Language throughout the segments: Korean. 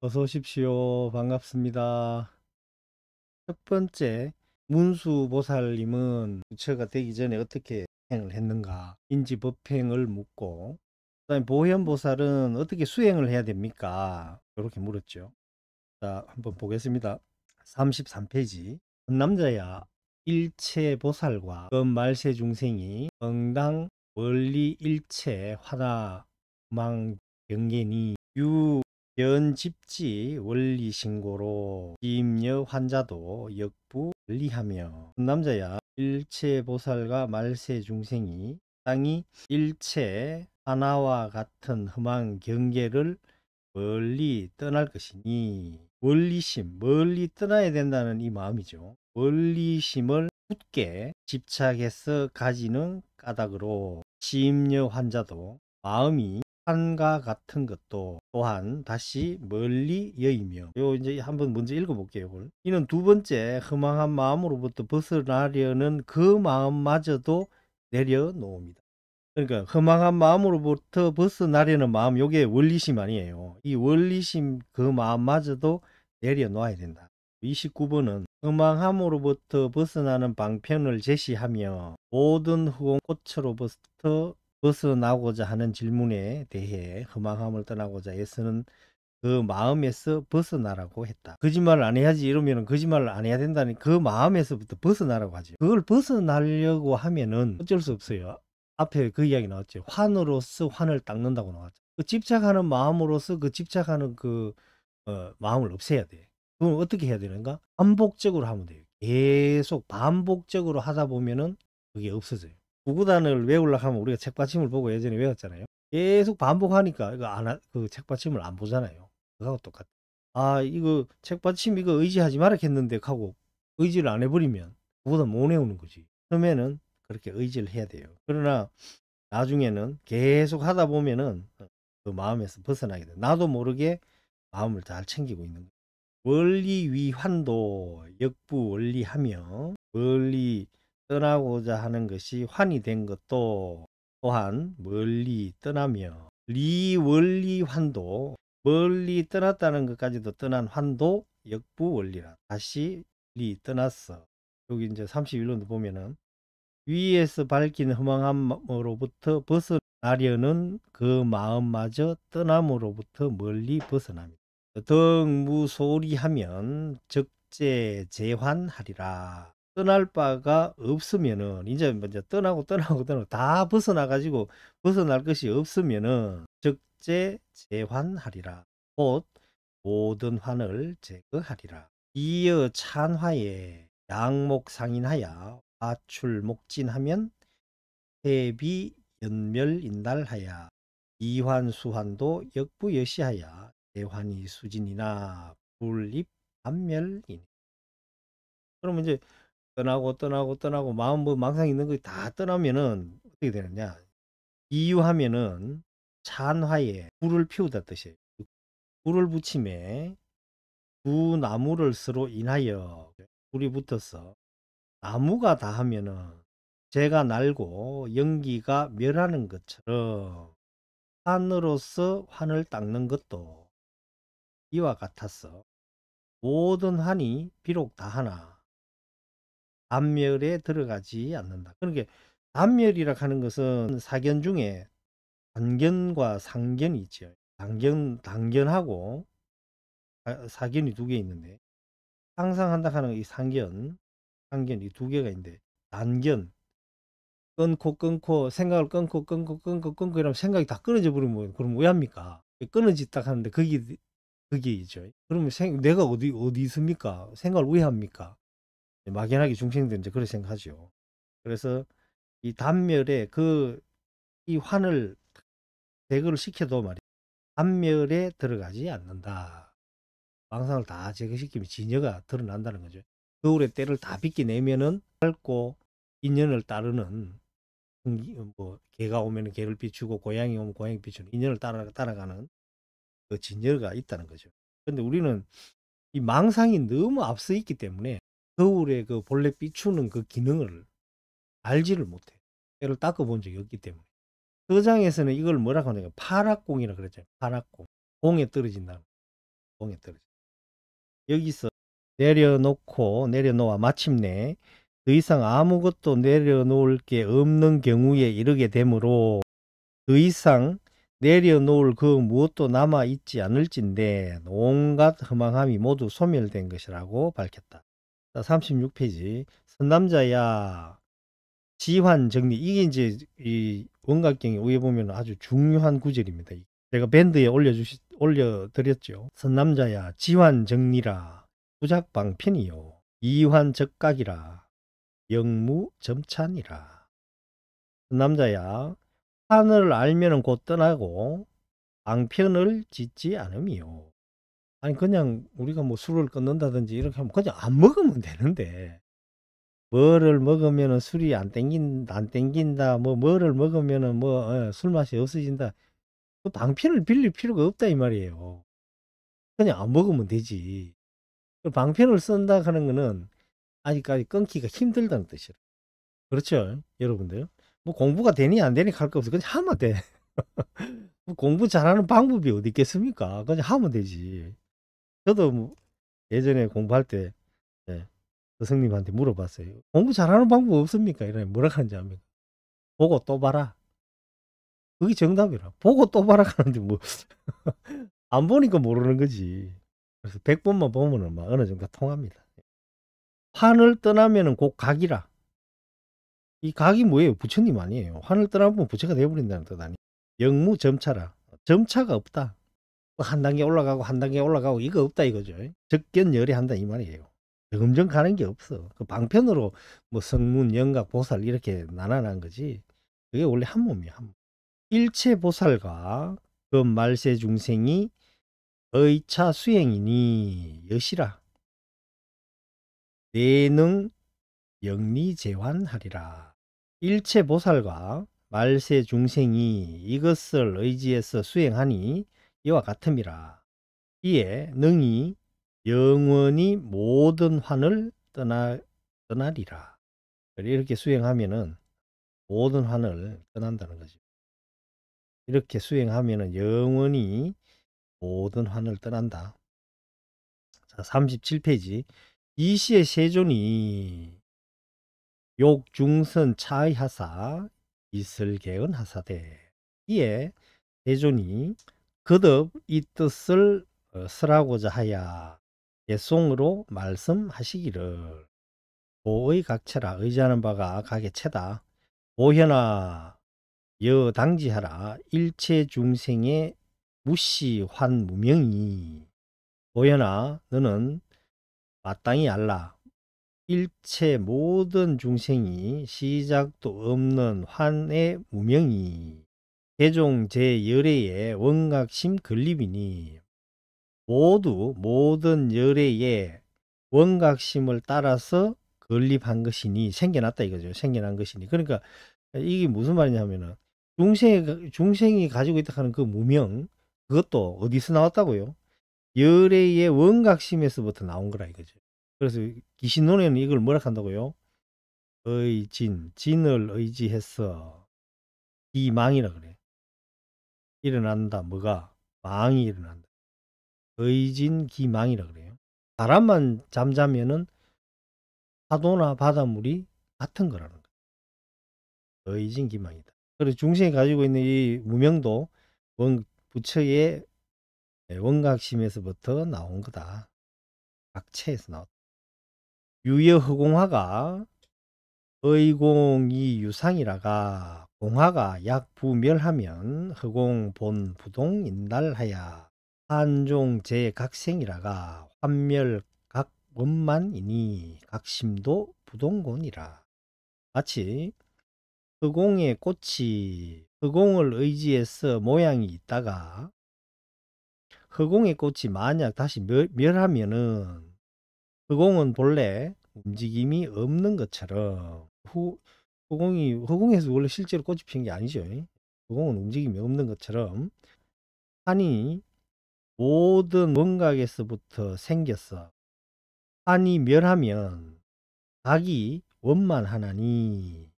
어서 오십시오. 반갑습니다. 첫 번째, 문수보살님은 부처가 되기 전에 어떻게 행을 했는가? 인지법행을 묻고, 그다음에 보현보살은 어떻게 수행을 해야 됩니까? 이렇게 물었죠. 자, 한번 보겠습니다. 33페이지. 남자야, 일체보살과 금말세 중생이 응당 원리 일체 화나 망경계니 유변집지 원리신고로 임여 환자도 역부 원리하며 남자야 일체보살과 말세 중생이 땅이 일체 하나와 같은 흠한 경계를 멀리 떠날 것이니 원리심, 멀리 떠나야 된다는 이 마음이죠. 원리심을 굳게 집착해서 가지는 까닭으로 심려 환자도 마음이 산과 같은 것도 또한 다시 멀리 여이며 요 이제 한번 먼저 읽어볼게요. 이걸. 이는 두 번째 허망한 마음으로부터 벗어나려는 그 마음마저도 내려놓습니다. 그러니까 허망한 마음으로부터 벗어나려는 마음, 요게 원리심 아니에요. 이 원리심 그 마음마저도 내려놓아야 된다. 29번은 허망함으로부터 벗어나는 방편을 제시하며 모든 후공꽃으로부터 벗어나고자 하는 질문에 대해 허망함을 떠나고자 애쓰는 그 마음에서 벗어나라고 했다. 거짓말을 안 해야지 이러면 거짓말을 안 해야 된다니 그 마음에서부터 벗어나라고 하죠. 그걸 벗어나려고 하면은 어쩔 수 없어요. 앞에 그 이야기 나왔죠. 환으로서 환을 닦는다고 나왔죠. 그 집착하는 마음으로서 그 집착하는 그 마음을 없애야 돼. 그럼 어떻게 해야 되는가? 반복적으로 하면 돼요. 계속 반복적으로 하다 보면은 그게 없어져요. 구구단을 외우려고 하면 우리가 책받침을 보고 예전에 외웠잖아요. 계속 반복하니까 이거 그 책받침을 안 보잖아요. 그거하고 똑같아. 아, 이거 책받침 이거 의지하지 말아 했는데 하고 의지를 안 해버리면 그보다 못 외우는 거지. 처음에는 그렇게 의지를 해야 돼요. 그러나 나중에는 계속 하다 보면은 그 마음에서 벗어나게 돼. 나도 모르게 마음을 잘 챙기고 있는 거예요. 원리 위환도 역부 원리하며 멀리 떠나고자 하는 것이 환이 된 것도 또한 멀리 떠나며 리원리 환도 멀리 떠났다는 것까지도 떠난 환도 역부 원리라. 다시 리 떠났어. 여기 이제 31년도 보면은 위에서 밝힌 허망함으로부터 벗어나려는 그 마음마저 떠남으로부터 멀리 벗어납니다. 덕무소리하면 적재재환하리라. 떠날 바가 없으면은 이제 먼저 떠나고 다 벗어나가지고 벗어날 것이 없으면은 적재재환하리라. 곧 모든 환을 제거하리라. 이어 찬화에 양목상인하여 화출목진하면 해비 연멸인달하야 이환수환도 역부여시하야 대환이 수진이나 불입 반멸이니. 그러면 이제 떠나고 마음 뭐 망상 있는 거 다 떠나면은 어떻게 되느냐? 이유하면은 찬화에 불을 피우다 뜻이에요. 불을 붙임에 두 나무를 서로 인하여 불이 붙어서 나무가 다 하면은 재가 날고 연기가 멸하는 것처럼 환으로서 환을 닦는 것도 이와 같았어. 모든 환이 비록 다 하나 단멸에 들어가지 않는다. 그러니까 단멸이라 하는 것은 사견 중에 단견과 상견이 있죠. 단견하고 사견이 두 개 있는데 항상 한다 하는 이 상견 이 두 개가 있는데 단견 끊고 생각을 끊고 이러면 생각이 다 끊어져 버리면 그럼 왜 합니까? 끊어졌다 하는데 그게 있죠. 그러면 내가 어디 있습니까? 생각을 왜 합니까? 막연하게 중생들은 이제 그렇게 생각하죠. 그래서 이 단멸에 이 환을 제거를 시켜도 말이야. 단멸에 들어가지 않는다. 망상을 다 제거시키면 진여가 드러난다는 거죠. 겨울에 때를 다 빗겨내면은 밝고 인연을 따르는 뭐 개가 오면 개를 비추고 고양이 오면 고양이 비추는 인연을 따라가는 그 진여가 있다는 거죠. 근데 우리는 이 망상이 너무 앞서 있기 때문에 겨울에 그 본래 비추는 그 기능을 알지를 못해. 때를 닦아본 적이 없기 때문에. 서장에서는 이걸 뭐라고 하냐면 파락공이라고 그랬잖아요. 파락공. 공에 떨어진다. 봉에 떨어져. 여기서 내려놓아 마침내 더 이상 아무것도 내려놓을 게 없는 경우에 이르게 되므로 더 이상 내려놓을 그 무엇도 남아 있지 않을진데 온갖 허망함이 모두 소멸된 것이라고 밝혔다. 36페이지. 선남자야 지환 정리. 이게 이제 이 원각경에 위에 보면 아주 중요한 구절입니다. 제가 밴드에 올려드렸죠. 선남자야 지환 정리라 부작방편이요 이환적각이라 영무점찬이라. 선남자야 판을 알면은 곧 떠나고 방편을 짓지 않음이요. 아니 그냥 우리가 뭐 술을 끊는다든지 이렇게 하면 그냥 안 먹으면 되는데 뭐를 먹으면은 술이 안 땡긴다 뭐를 먹으면은 술 맛이 없어진다. 그 방편을 빌릴 필요가 없다 이 말이에요. 그냥 안 먹으면 되지. 그 방편을 쓴다 하는 거는 아직까지 끊기가 힘들다는 뜻이에요. 그렇죠 여러분들. 뭐 공부가 되니 안 되니 할 거 없어. 그냥 하면 돼. 뭐 공부 잘하는 방법이 어디 있겠습니까? 그냥 하면 되지. 저도 뭐 예전에 공부할 때 예, 스승님한테 물어봤어요. 공부 잘하는 방법 없습니까? 이러면 뭐라 하는지 압니까? 보고 또 봐라. 그게 정답이라. 보고 또 봐라 하는데 뭐 안 보니까 모르는 거지. 그래서 100번만 보면은 막 어느 정도 통합니다. 환을 떠나면은 곧 각이라. 이 각이 뭐예요? 부처님 아니에요. 환을 떠나면 부처가 되어버린다는 뜻 아니에요. 영무 점차라. 점차가 없다. 한 단계 올라가고 한 단계 올라가고 이거 없다 이거죠. 적견열애한다 이 말이에요. 점점 가는 게 없어. 그 방편으로 뭐 성문, 영각, 보살 이렇게 나눠난 거지. 그게 원래 한 몸이야. 한 몸. 일체 보살과 그 말세 중생이 의차 수행이니 여시라. 내능 영리재환하리라. 일체 보살과 말세 중생이 이것을 의지해서 수행하니 이와 같음이라. 이에 능히 영원히 모든 환을 떠나리라. 이렇게 수행하면은 모든 환을 떠난다는 거죠. 이렇게 수행하면은 영원히 모든 환을 떠난다. 자, 37페이지. 이시의 세존이 욕중선 차의하사 이슬개은 하사대. 이에 세존이 거듭 이 뜻을 설하고자 하야 예송으로 말씀하시기를 보의 각체라. 의지하는 바가 각의 체다. 보현아 여당지하라. 일체 중생의 무시환 무명이. 보현아 너는 마땅히 알라. 일체 모든 중생이 시작도 없는 환의 무명이 개종 제 열애의 원각심 건립이니 모든 열애의 원각심을 따라서 건립한 것이니 생겨났다 이거죠. 생겨난 것이니. 그러니까 이게 무슨 말이냐면은 중생이 가지고 있다 하는 그 무명 그것도 어디서 나왔다고요? 열애의 원각심에서부터 나온 거라 이거죠. 그래서 기신론에는 이걸 뭐라 한다고요? 진을 의지해서 기망이라 그래. 일어난다. 뭐가? 망이 일어난다. 의진기망이라 그래요. 바람만 잠자면은 파도나 바닷물이 같은 거라는 거예요. 의진기망이다. 그래서 중생이 가지고 있는 이 무명도 부처의 원각심에서부터 나온 거다. 각체에서 나왔다. 유여허공화가 의공이 유상이라가 공화가 약부멸하면 허공 본 부동 인달하야 한종 제각생이라가 환멸 각원만이니 각심도 부동곤이라. 마치 허공의 꽃이 허공을 의지해서 모양이 있다가 허공의 꽃이 만약 다시 멸하면은 허공은 본래 움직임이 없는 것처럼 허공에서 원래 실제로 꽃이 피는 게 아니죠. 허공은 움직임이 없는 것처럼 한이 모든 원각에서부터 생겼어. 한이 멸하면 각이 원만하나니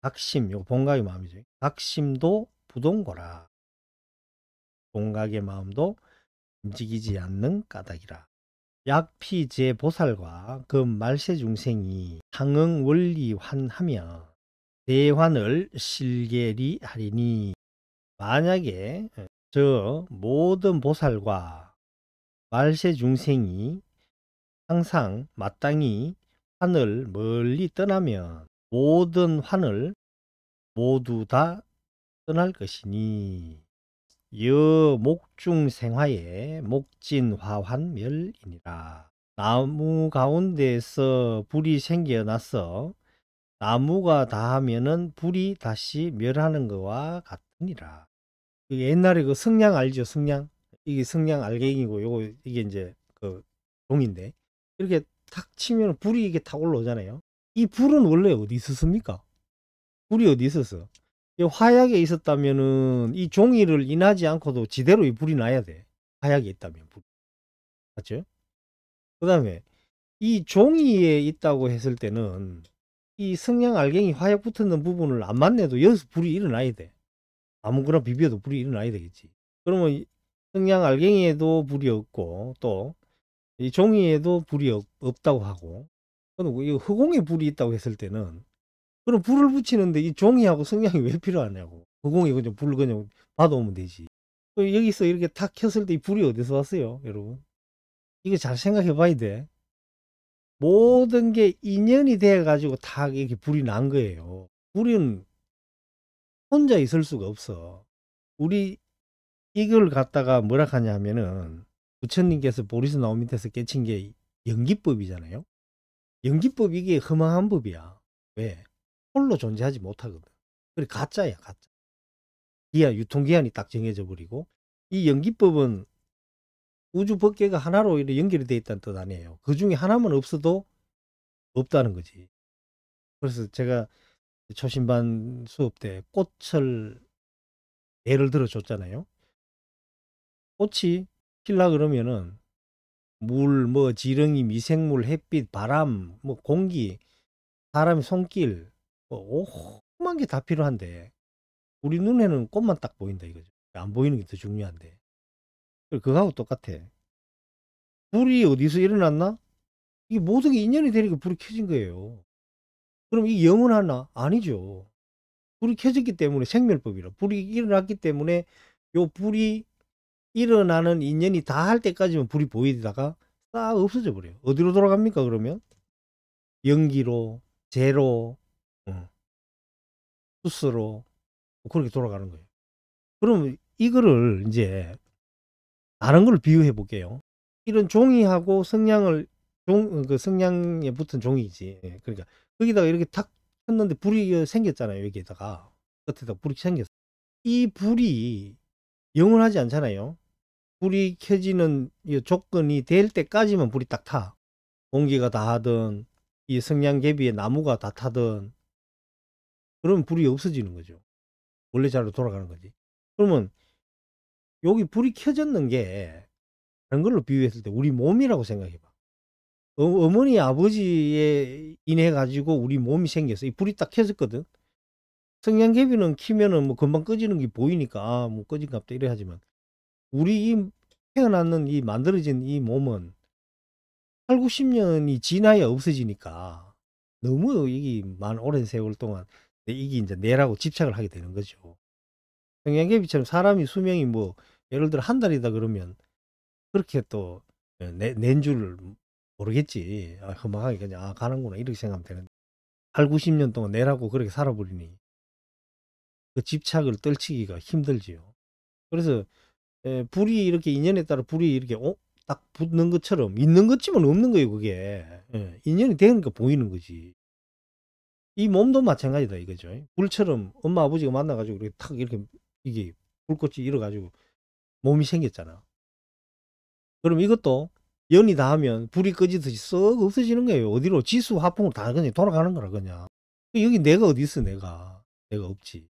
각심, 요 본각의 마음이죠. 각심도 부동거라. 본각의 마음도 움직이지 않는 까닭이라. 약피제 보살과 그 말세 중생이 상응 원리환하며 대환을 실계리 하리니, 만약에 저 모든 보살과 말세 중생이 항상 마땅히 환을 멀리 떠나면 모든 환을 모두 다 떠날 것이니, 여 목중 생화에 목진화환멸이니라. 나무 가운데서 불이 생겨나서 나무가 닿으면은 불이 다시 멸하는 것과 같으니라. 옛날에 그 성냥 알죠? 성냥. 이게 성냥 알갱이고, 요거 이게 이제 그 종인데, 이렇게 탁 치면 불이 이게 탁 올라오잖아요. 이 불은 원래 어디 있었습니까? 불이 어디 있었어? 이 화약에 있었다면은 이 종이를 인하지 않고도 지대로 이 불이 나야 돼. 화약에 있다면 불. 맞죠? 그 다음에 이 종이에 있다고 했을 때는 이 성냥 알갱이 화약 붙었는 부분을 안 만나도 여기서 불이 일어나야 돼. 아무거나 비벼도 불이 일어나야 되겠지. 그러면 성냥 알갱이에도 불이 없고, 또 이 종이에도 불이 없다고 하고, 그럼 이 허공에 불이 있다고 했을 때는, 그럼 불을 붙이는데 이 종이하고 성냥이 왜 필요하냐고. 허공에 그냥 불을 그냥 받아오면 되지. 여기서 이렇게 탁 켰을 때 이 불이 어디서 왔어요, 여러분? 이거 잘 생각해 봐야 돼. 모든 게 인연이 돼 가지고 탁 이렇게 불이 난 거예요. 불은 혼자 있을 수가 없어. 우리 이걸 갖다가 뭐라 하냐 하면은, 부처님께서 보리스 나무 밑에서 깨친 게 연기법이잖아요. 연기법, 이게 허망한 법이야. 왜? 홀로 존재하지 못하거든. 그래, 가짜야, 가짜. 기한, 유통기한이 딱 정해져 버리고, 이 연기법은 우주 법계가 하나로 이렇게 연결이 돼 있다는 뜻 아니에요. 그 중에 하나만 없어도 없다는 거지. 그래서 제가 초신반 수업 때 꽃을 예를 들어 줬잖아요. 꽃이 필라 그러면은 물, 뭐 지렁이, 미생물, 햇빛, 바람, 뭐 공기, 사람의 손길, 뭐 오만 게 다 필요한데, 우리 눈에는 꽃만 딱 보인다 이거죠. 안 보이는 게 더 중요한데. 그거하고 똑같아. 불이 어디서 일어났나? 이게 모든 게 인연이 되니까 불이 켜진 거예요. 그럼 이게 영원하나? 아니죠. 불이 켜졌기 때문에 생멸법이라. 불이 일어났기 때문에 요 불이 일어나는 인연이 다 할 때까지만 불이 보이다가 싹 없어져 버려요. 어디로 돌아갑니까 그러면? 연기로, 재로, 수스로, 그렇게 돌아가는 거예요. 그럼 이거를 이제 다른 걸로 비유해 볼게요. 이런 종이하고 성냥을, 그 성냥에 붙은 종이지. 예, 그러니까 거기다가 이렇게 탁 켰는데 불이 생겼잖아요. 여기에다가 끝에다 불이 생겼어. 이 불이 영원하지 않잖아요. 불이 켜지는 이 조건이 될 때까지만 불이 딱 타. 공기가 다 하든 이 성냥개비에 나무가 다 타든, 그러면 불이 없어지는 거죠. 원래 자리로 돌아가는 거지. 그러면 여기 불이 켜졌는 게 다른 걸로 비유했을 때 우리 몸이라고 생각해 봐. 어머니 아버지에 인해 가지고 우리 몸이 생겼어. 이 불이 딱 켜졌거든. 성냥개비는 키면은 뭐 금방 꺼지는 게 보이니까 뭐 꺼진갑다 이래 하지만, 우리 이 태어났는 이 만들어진 이 몸은 8-90 년이 지나야 없어지니까, 너무 이게 오랜 세월 동안 이게 이제 내라고 집착을 하게 되는 거죠. 성냥개비처럼 사람이 수명이 뭐 예를 들어 한 달이다 그러면 그렇게 또 낸 줄 모르겠지. 허망하게 그냥 가는구나 이렇게 생각하면 되는데, 8-90 년 동안 내라고 그렇게 살아버리니 그 집착을 떨치기가 힘들지요. 그래서 불이 이렇게 인연에 따라 불이 이렇게 딱 붙는 것처럼 있는 것지만 없는 거예요 그게. 인연이 되니까 보이는 거지. 이 몸도 마찬가지다 이거죠. 불처럼 엄마 아버지가 만나 가지고 이렇게 탁 이렇게 이게 불꽃이 일어 가지고 몸이 생겼잖아. 그럼 이것도 연이 닿으면 불이 꺼지듯이 썩 없어지는 거예요. 어디로? 지수 화풍으로 다 그냥 돌아가는 거라 그냥. 여기 내가 어디 있어 내가. 내가 없지.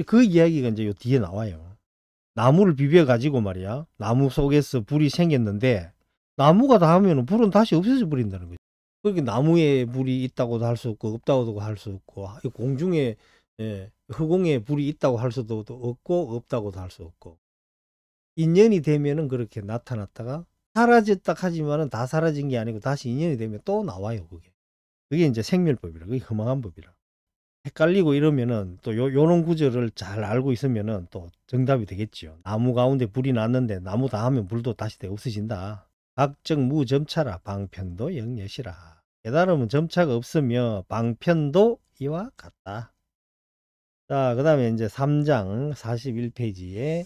그 이야기가 이제 요 뒤에 나와요. 나무를 비벼 가지고 말이야. 나무 속에서 불이 생겼는데 나무가 닿으면 불은 다시 없어져 버린다는 거죠. 그러니까 나무에 불이 있다고도 할 수 없고 없다고도 할 수 없고, 공중에 허공에 불이 있다고 할 수도 없고 없다고도 할 수 없고. 인연이 되면은 그렇게 나타났다가 사라졌다 하지만은 다 사라진 게 아니고 다시 인연이 되면 또 나와요, 그게. 그게 인제 생멸법이라. 그게 허망한 법이라. 헷갈리고 이러면은 또 요런 구절을 잘 알고 있으면은 또 정답이 되겠지요. 나무 가운데 불이 났는데 나무 다 하면 불도 다시 없어진다. 각적 무점차라 방편도 영엿이라. 깨달음은 점차가 없으며 방편도 이와 같다. 자, 그다음에 인제 3 장 41 페이지에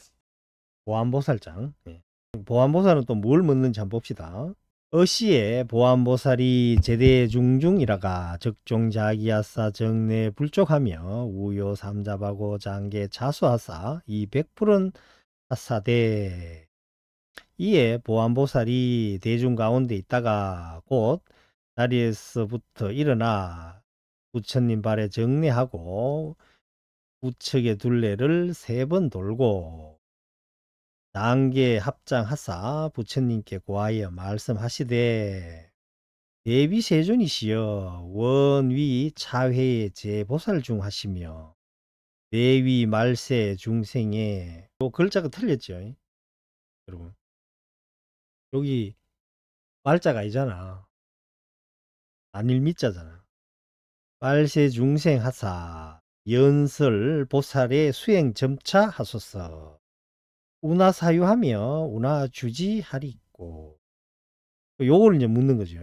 보안보살장. 예. 보안보살은 또 뭘 묻는지 한번 봅시다. 어시에 보안보살이 제대중중이라가 적종자기하사 정내 불족하며 우요 삼잡하고 장계 자수하사 이 100%는 하사대. 이에 보안보살이 대중 가운데 있다가 곧 자리에서부터 일어나 부처님 발에 정례하고 우측의 둘레를 3번 돌고 단계 합장하사 부처님께 고하여 말씀하시되 대비세존이시여 원위 차회의 제보살 중 하시며 내위 말세 중생에 요 글자가 틀렸죠 여러분. 여기 말자가 아니잖아. 안일 미자잖아. 말세 중생 하사 연설 보살의 수행 점차 하소서. 우나 사유하며 우나 주지하리고. 요걸 이제 묻는 거죠.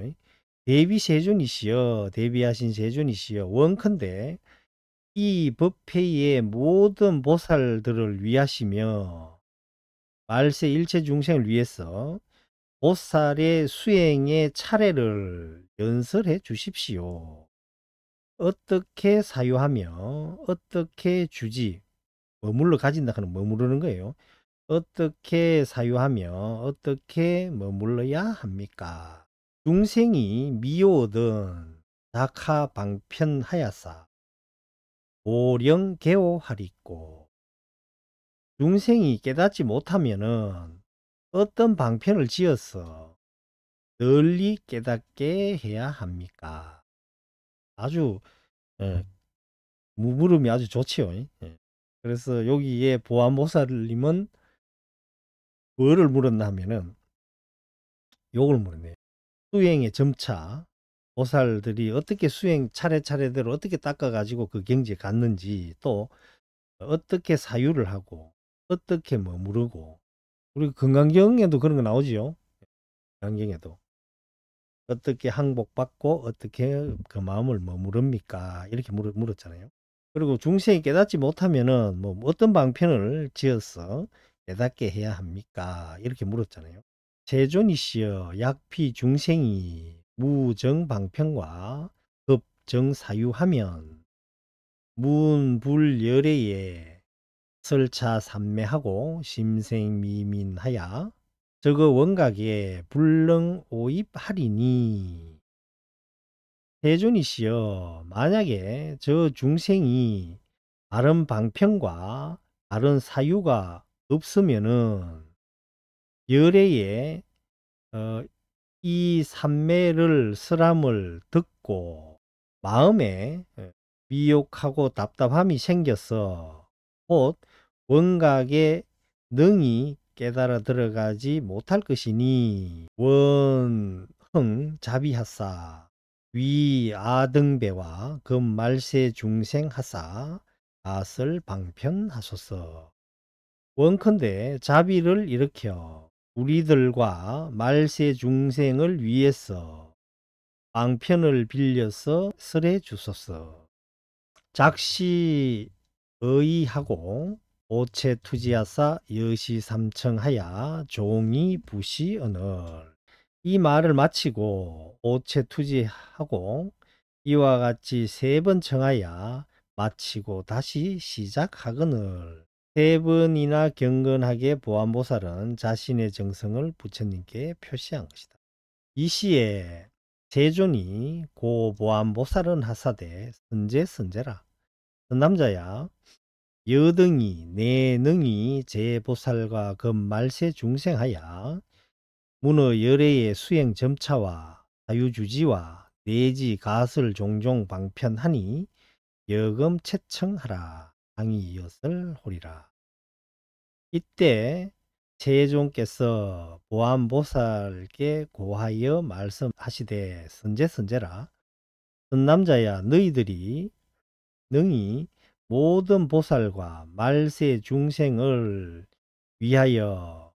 대비 세존이시여 대비하신 세존이시여 원컨대 이 법회의 모든 보살들을 위하시며 말세 일체 중생을 위해서 보살의 수행의 차례를 연설해 주십시오. 어떻게 사유하며 어떻게 주지 머물러 가진다 하는 머무르는 거예요. 어떻게 사유하며 어떻게 머물러야 합니까? 중생이 미오든 다카 방편하야사 오령개오하리꼬. 중생이 깨닫지 못하면은 어떤 방편을 지어서 널리 깨닫게 해야 합니까? 아주 무물음이 아주 좋지요. 그래서 여기에 보안보살님은 뭐를 물었나 하면은 요걸 물었네요. 수행의 점차 보살들이 어떻게 수행 차례차례대로 어떻게 닦아가지고 그 경지에 갔는지 또 어떻게 사유를 하고 어떻게 머무르고 우리 건강경에도 그런 거 나오지요. 건강경에도 어떻게 항복받고 어떻게 그 마음을 머무릅니까 이렇게 물었잖아요. 그리고 중생이 깨닫지 못하면은 뭐 어떤 방편을 지어서 깨닫게 해야 합니까 이렇게 물었잖아요. 세존이시여 약피 중생이 무정방편과 급정사유하면 문불열애에 설차삼매하고 심생미민하야 저거 원각에 불능오입하리니. 세존이시여 만약에 저 중생이 다른 방편과 다른 사유가 없으면은 열애에 이 삼매를 설함을 듣고 마음에 미혹하고 답답함이 생겨서 곧 원각에 능히 깨달아 들어가지 못할 것이니 원흥 자비하사 위아등배와 금말세 중생하사 아설 방편하소서. 원컨대 자비를 일으켜 우리들과 말세 중생을 위해서 방편을 빌려서 설해 주소서. 작시 의하고 오체 투지하사 여시삼청하야 종이 부시언을. 이 말을 마치고 오체 투지하고 이와 같이 3번 청하야 마치고 다시 시작하거늘. 3번이나 경건하게 보안보살은 자신의 정성을 부처님께 표시한 것이다. 이 시에 세존이 고 보안보살은 하사대 선제선제라. 남자야 여등이 내능이 제보살과 금말세 중생하야 문어 열애의 수행 점차와 사유주지와 내지 가설 종종 방편하니 여금 채청하라. 당이 이었을 호리라. 이때 세종께서 보안보살께 고하여 말씀하시되 선제선제라. 선남자야 너희들이 능히 모든 보살과 말세 중생을 위하여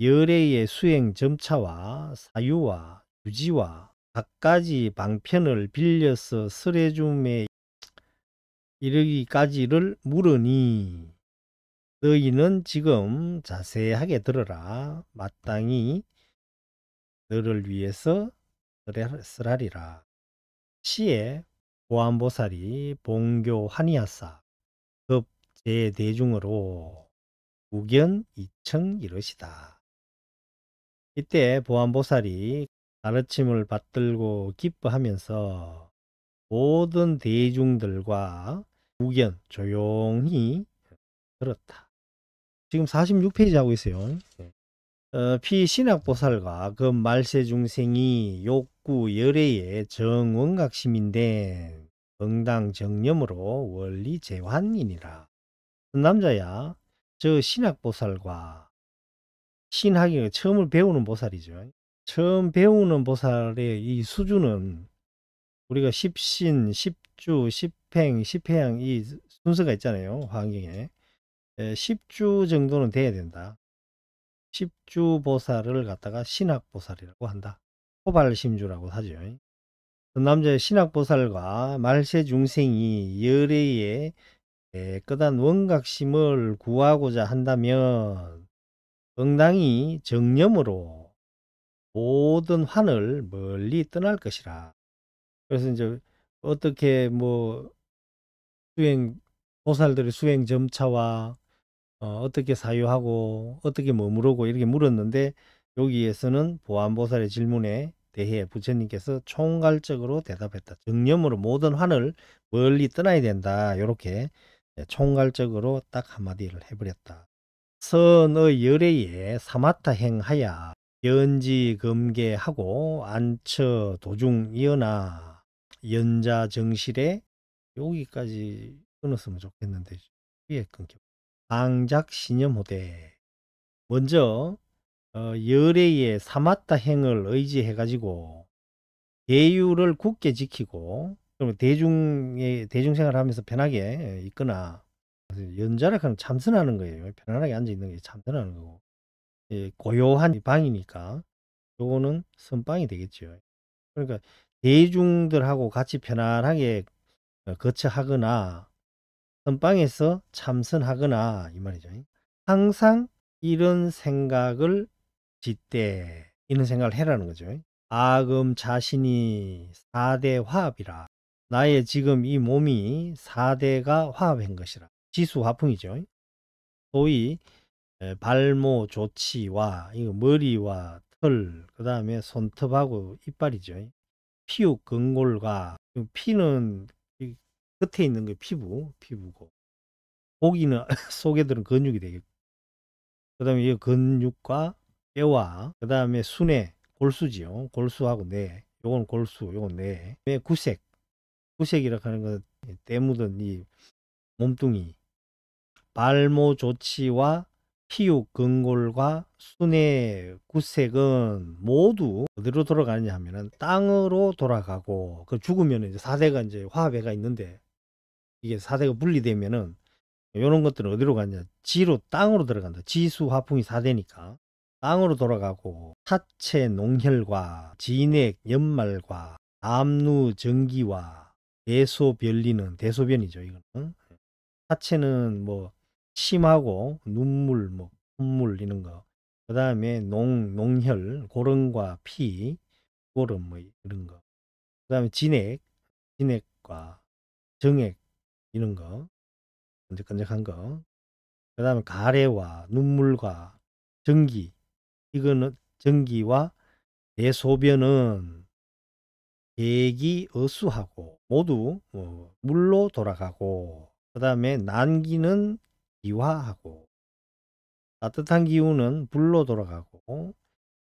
열애의 수행 점차와 사유와 유지와 갖가지 방편을 빌려서 설해줌에 이르기까지를 물으니 너희는 지금 자세하게 들어라. 마땅히 너를 위해서 쓰라리라. 시에 보안보살이 봉교 환희하사 급 제대중으로 우견 이청 이르시다. 이때 보안보살이 가르침을 받들고 기뻐하면서 모든 대중들과 우견 조용히 들었다. 지금 46페이지 하고 있어요. 피신학보살과 그 말세중생이 욕구 열애의 정원각심인데 응당 정념으로 원리 재환이니라. 남자야 저 신학보살과 신학이 처음을 배우는 보살이죠. 처음 배우는 보살의 이 수준은 우리가 십신, 십주, 십행, 십회양 이 순서가 있잖아요. 화경에 10주 정도는 돼야 된다. 10주 보살을 갖다가 신학보살이라고 한다. 호발심주라고 하죠. 남자의 신학보살과 말세중생이 열애의 깨끗한 원각심을 구하고자 한다면 응당히 정념으로 모든 환을 멀리 떠날 것이라. 그래서 이제 어떻게 뭐 수행 보살들의 수행 점차와 어떻게 사유하고 어떻게 머무르고 이렇게 물었는데 여기에서는 보안보살의 질문에 대해 부처님께서 총괄적으로 대답했다. 정념으로 모든 환을 멀리 떠나야 된다. 이렇게 총괄적으로 딱 한마디를 해버렸다. 선의 열애에 사마타 행하야 연지 금계하고 안처 도중 이어나 연자 정실에 여기까지 끊었으면 좋겠는데 위에 끊겨. 방작 신념호대. 먼저 열애의 사마타 행을 의지해 가지고 계율을 굳게 지키고 그러면 대중생활 하면서 편하게 있거나 연자락하는 참선하는 거예요. 편안하게 앉아 있는 게 참선하는 거고 고요한 방이니까 요거는 선방이 되겠죠. 그러니까 대중들하고 같이 편안하게 거처하거나 선방에서 참선하거나 이 말이죠. 항상 이런 생각을 짓되 이런 생각을 해라는 거죠. 아금 자신이 4대 화합이라. 나의 지금 이 몸이 4대가 화합한 것이라. 지수 화풍이죠. 소위 발모 조치와 이거 머리와 털, 그 다음에 손톱하고 이빨이죠. 피육 근골과 피는 이 끝에 있는 게 피부고 고기는 속에 들은 근육이 되겠고 그 다음에 이 근육과 뼈와 그 다음에 순회 골수지요. 골수하고 뇌 요건 골수 요건 뇌 구색이라고 하는 건 때 묻은 이 몸뚱이 발모 조치와 피육 근골과 순회 구색은 모두 어디로 돌아가느냐 하면은 땅으로 돌아가고 그 죽으면 이제 4대가 이제 화합회가 있는데 이게 4대가 분리되면은 요런 것들은 어디로 가냐 지로 땅으로 들어간다. 지수 화풍이 4대니까 땅으로 돌아가고 하체 농혈과 진액 연말과 암누 전기와 대소변리는 대소변이죠. 이거는 하체는 뭐 침하고 눈물 뭐 콧물 이런 거 그 다음에 농혈 고름과 피 고름 뭐 이런 거 그 다음에 진액과 정액 이런 거 끈적끈적한 거 그 다음에 가래와 눈물과 전기 이거는 전기와 대소변은 대기 어수하고 모두 물로 돌아가고 그 다음에 난기는 기화하고 따뜻한 기운은 불로 돌아가고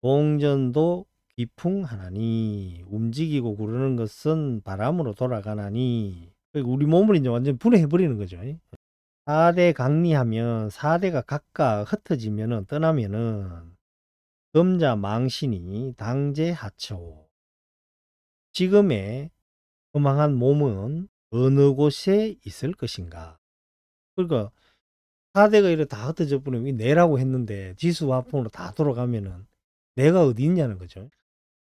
동전도 귀풍하나니 움직이고 구르는 것은 바람으로 돌아가나니 우리 몸을 이제 완전 분해해 버리는 거죠. 4대 강리하면 4대가 각각 흩어지면은 떠나면은 금자 망신이 당제하초. 지금의 허망한 몸은 어느 곳에 있을 것인가. 그러니까 4대가 이렇게 다 흩어져 버리면 내라고 했는데 지수화풍으로 다 돌아가면은 내가 어디 있냐는 거죠.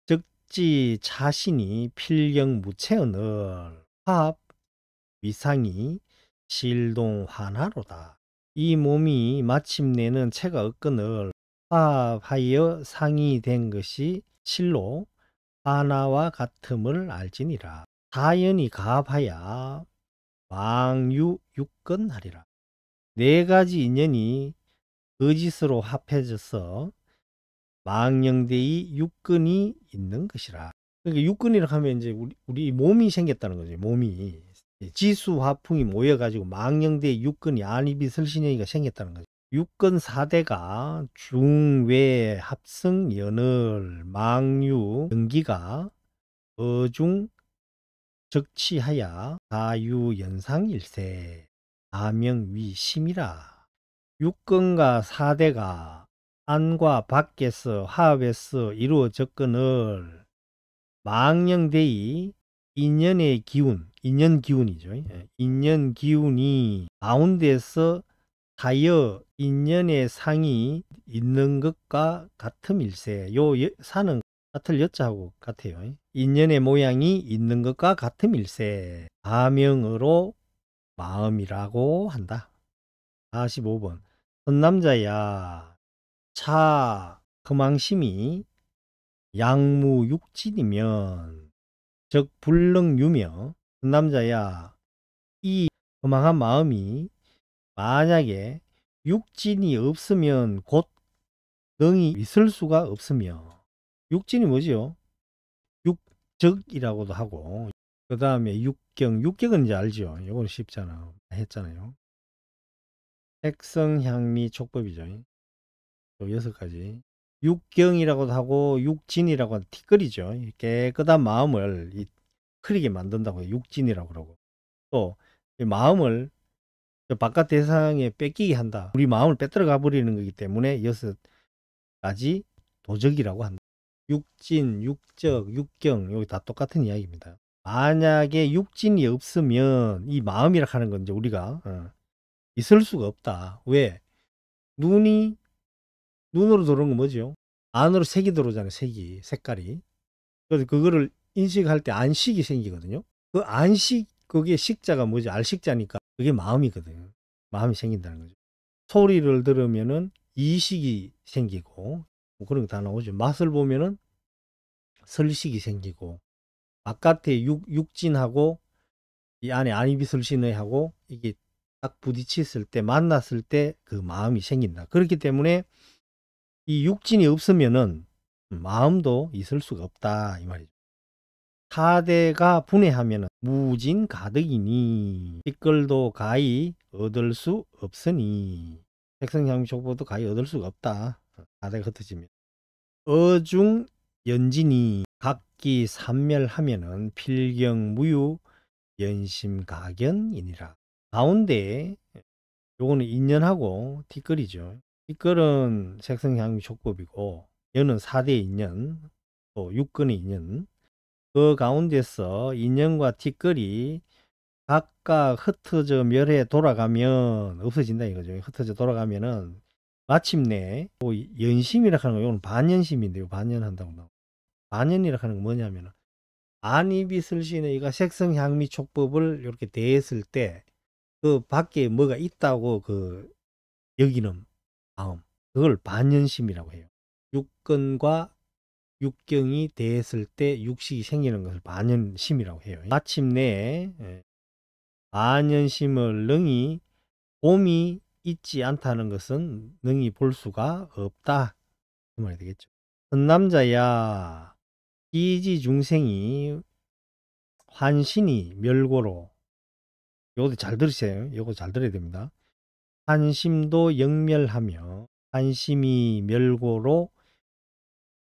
즉지 자신이 필경 무체언을 화합 위상이 실동 환하로다. 이 몸이 마침내는 체가 없거늘 화합하여 상이 된 것이 실로 하나와 같음을 알지니라. 사연이 가합하여 망유 육건하리라. 네 가지 인연이 거짓으로 합해져서 망령되이 육근이 있는 것이라. 그러니까 육근이라 하면 이제 우리 몸이 생겼다는 거죠. 몸이 지수 화풍이 모여가지고 망령되이 육근이 안이비설신여기가 생겼다는 거죠. 육근 4대가 중외 합성 연을 망유 연기가 어중 적치하야 가유 연상일세 아명위심이라. 육근과 4대가 안과 밖에서 화합해서 이루어졌거늘 망령되이 인연의 기운, 인연 기운이죠. 인연 기운이 가운데서 하여 인연의 상이 있는 것과 같음일세. 요 사는 같을 여자하고 같아요. 인연의 모양이 있는 것과 같음일세. 가명으로 마음이라고 한다. 45번. 선남자야 차 금왕심이 양무육진이면 즉 불능유며 선남자야 이 금왕한 마음이 만약에 육진이 없으면 곧 능이 있을 수가 없으며 육진이 뭐지요? 육적이라고도 하고 그 다음에 육경, 육경은 이제 알죠. 이건 쉽잖아. 했잖아요. 색성향미 촉법이죠. 또 6가지. 육경이라고도 하고 육진이라고 하는 티끌이죠. 깨끗한 마음을 흐리게 만든다고 해요. 육진이라고 그러고 또 마음을 바깥 대상에 뺏기게 한다. 우리 마음을 빼들어가 버리는 거기 때문에 6가지 도적이라고 한다. 육진, 육적, 육경 여기 다 똑같은 이야기입니다. 만약에 육진이 없으면 이 마음이라 하는 건 이제 우리가 있을 수가 없다. 왜? 눈으로 들어오는 건 뭐죠? 안으로 색이 들어오잖아요. 색깔이. 그래서 그거를 인식할 때 안식이 생기거든요. 그 안식, 그게 식자가 뭐죠? 알식자니까 그게 마음이거든요. 마음이 생긴다는 거죠. 소리를 들으면은 이식이 생기고 뭐 그런 거 다 나오죠. 맛을 보면은 설식이 생기고 바깥에 육진하고 이 안에 안이비설신의하고 이게 딱 부딪혔을 때 만났을 때 그 마음이 생긴다. 그렇기 때문에 이 육진이 없으면은 마음도 있을 수가 없다 이 말이죠. 4대가 분해하면 무진 가득이니 티끌도 가히 얻을 수 없으니 색성향미촉법도 가히 얻을 수가 없다. 4대가 흩어지면 어중 연진이 각기 삼멸하면은 필경무유 연심가견이니라. 가운데 요거는 인연하고 티끌이죠. 티끌은 색성향미촉법이고 연은 4대 인연 또 육근의 인연. 그 가운데서 인연과 티끌이 각각 흩어져 멸해 돌아가면 없어진다 이거죠. 흩어져 돌아가면은 마침내 연심이라 하는 거 이건 반연심인데요. 반연한다고 나오고 반연이라 하는 건 뭐냐면은 안이비설신의가 색성향미촉법을 이렇게 대했을 때 그 밖에 뭐가 있다고 그 여기는 마음 그걸 반연심이라고 해요. 육근과 육경이 대했을 때 육식이 생기는 것을 반연심이라고 해요. 마침내 반연심을 능히 봄이 있지 않다는 것은 능히 볼 수가 없다 그 말이 되겠죠. 선남자야 이지 중생이 환신이 멸고로 요것도 잘 들으세요. 요거 잘 들어야 됩니다. 환심도 영멸하며 환심이 멸고로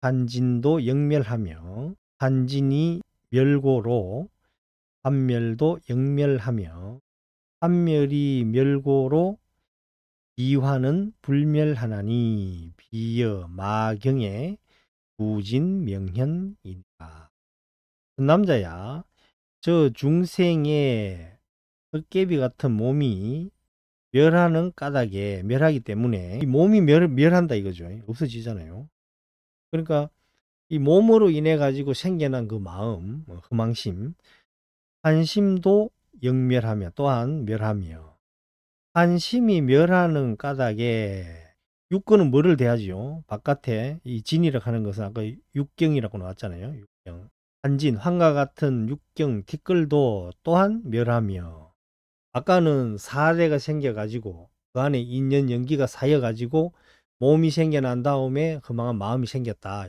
환진도 영멸하며 환진이 멸고로 환멸도 영멸하며 한멸이 멸고로 비화는 불멸하나니 비여 마경에 부진명현이니라. 남자야, 저 중생의 헛개비 같은 몸이 멸하는 까닭에 멸하기 때문에 이 몸이 멸한다 이거죠. 없어지잖아요. 그러니까 이 몸으로 인해 가지고 생겨난 그 마음, 허망심, 한심도 역멸하며 또한 멸하며, 한심이 멸하는 까닭에 육근은 뭐를 대하지요? 바깥에 이 진이라고 하는 것은 아까 육경이라고 나왔잖아요. 육경. 한진, 환과 같은 육경 티끌도 또한 멸하며, 아까는 사대가 생겨가지고 그 안에 인연 연기가 쌓여가지고 몸이 생겨난 다음에 허망한 마음이 생겼다.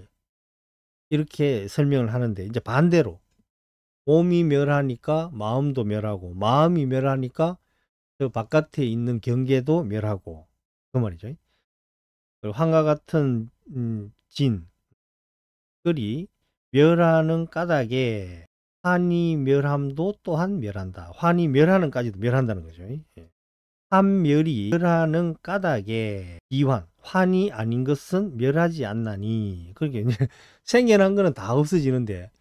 이렇게 설명을 하는데, 이제 반대로 몸이 멸하니까 마음도 멸하고, 마음이 멸하니까 그 바깥에 있는 경계도 멸하고, 그 말이죠. 그리고 환과 같은 진, 끌이 멸하는 까닭에 환이 멸함도 또한 멸한다. 환이 멸하는까지도 멸한다는 거죠. 예. 환멸이 멸하는 까닭에 이환, 환이 아닌 것은 멸하지 않나니. 그렇게 이제 생겨난 거는 다 없어지는데,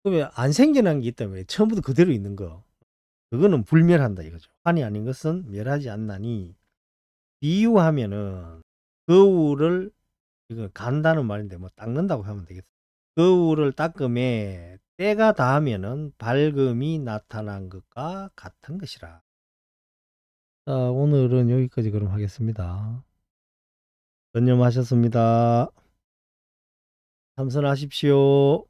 그러면 안 생겨난 게 있다면 왜 처음부터 그대로 있는 거, 그거는 불멸한다 이거죠. 환이 아닌 것은 멸하지 않나니. 비유하면은 거울을, 이거 간다는 말인데 뭐 닦는다고 하면 되겠어. 거울을 닦음에 때가 닿으면은 밝음이 나타난 것과 같은 것이라. 자, 오늘은 여기까지 그럼 하겠습니다. 전념하셨습니다. 참선하십시오.